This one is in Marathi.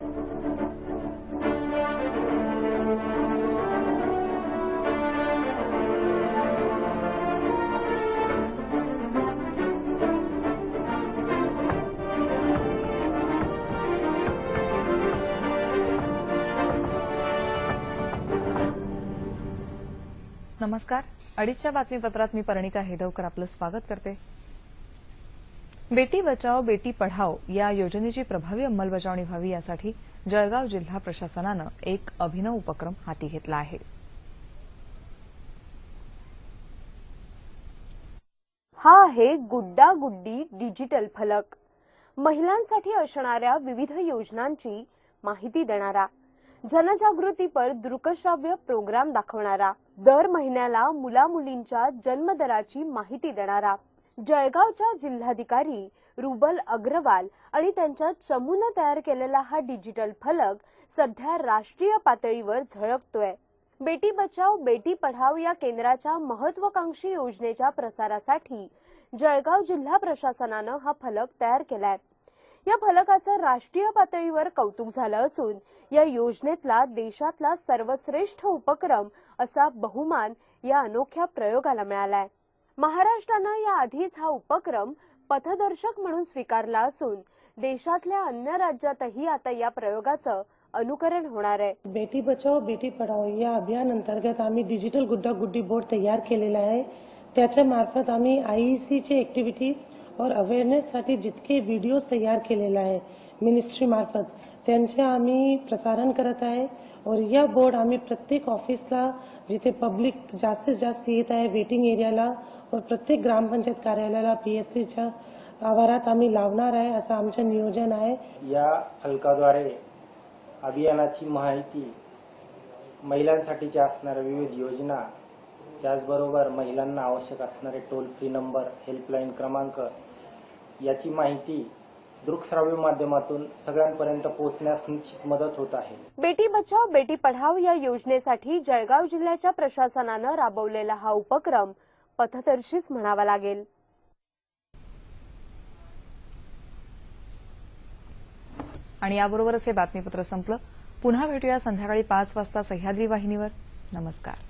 नमस्कार. अडीचच्या बातमीपत्रात मी परिणिका हेदवकर आपलं स्वागत करते. बेटी बचाओ बेटी पढाओ या योजनेची प्रभावी अंमलबजावणी व्हावी यासाठी जळगाव जिल्हा प्रशासनानं एक अभिनव उपक्रम हाती घेतला आहे. हा आहे गुड्डा गुड्डी डिजिटल फलक. महिलांसाठी असणाऱ्या विविध योजनांची माहिती देणारा, जनजागृतीपर दृकश्राव्य प्रोग्राम दाखवणारा, दर महिन्याला मुला-मुलींच्या जन्मदराची माहिती देणारा, जळगावच्या जिल्हाधिकारी रुबल अग्रवाल आणि त्यांच्या चमूने तयार केलेला हा डिजिटल फलक सध्या राष्ट्रीय पातळीवर झळकतोय. बेटी बचाओ बेटी पढाओ या केंद्राच्या महत्त्वाकांक्षी योजनेच्या प्रसारासाठी जळगाव जिल्हा प्रशासनानं हा फलक तयार केलाय. या फलकाचं राष्ट्रीय पातळीवर कौतुक झालं असून या योजनेतला देशातला सर्वश्रेष्ठ उपक्रम असा बहुमान या अनोख्या प्रयोगाला मिळालाय. महाराष्ट्रानं या आधीच हा उपक्रम पथदर्शक म्हणून स्वीकारला असून देशातल्या अन्य राज्यातही आता या प्रयोगाचं अनुकरण होणार आहे. बेटी बचाओ बेटी पढाओ या अभियान अंतर्गत आम्ही डिजिटल गुड्डा गुड्डी बोर्ड तयार केलेला आहे. त्याच्या मार्फत आम्ही आयईसीचे ऍक्टिव्हिटीज और अवेअरनेस साठी जितके व्हिडिओज तयार केलेला आहे मिनिस्ट्री मार्फत त्यांचे आम्ही प्रसारण करत आहे. और यह बोर्ड आम्ही प्रत्येक ऑफिसला जिथे पब्लिक जास्तीत जास्त येत आहे वेटिंग एरियाला और प्रत्येक ग्रामपंचायत कार्यालयाला पीएससीच्या आवारात आम्ही लावणार आहे असं आमचं नियोजन आहे. या फलकाद्वारे अभियानाची माहिती, महिलांसाठीच्या असणाऱ्या विविध योजना, त्याचबरोबर महिलांना आवश्यक असणारे टोल फ्री नंबर, हेल्पलाईन क्रमांक याची माहिती दृकश्राव्य माध्यमातून सगळ्यांपर्यंत पोहोचण्यास निश्चित मदत होत आहे. बेटी बचाओ बेटी पढाओ या योजनेसाठी जळगाव जिल्ह्याच्या प्रशासनानं राबवलेला हा उपक्रम पथदर्शीच म्हणावा लागेल. आणि याबरोबरच हे बातमीपत्र संपलं. पुन्हा भेटूया संध्याकाळी 5 वाजता सह्याद्री वाहिनीवर. नमस्कार.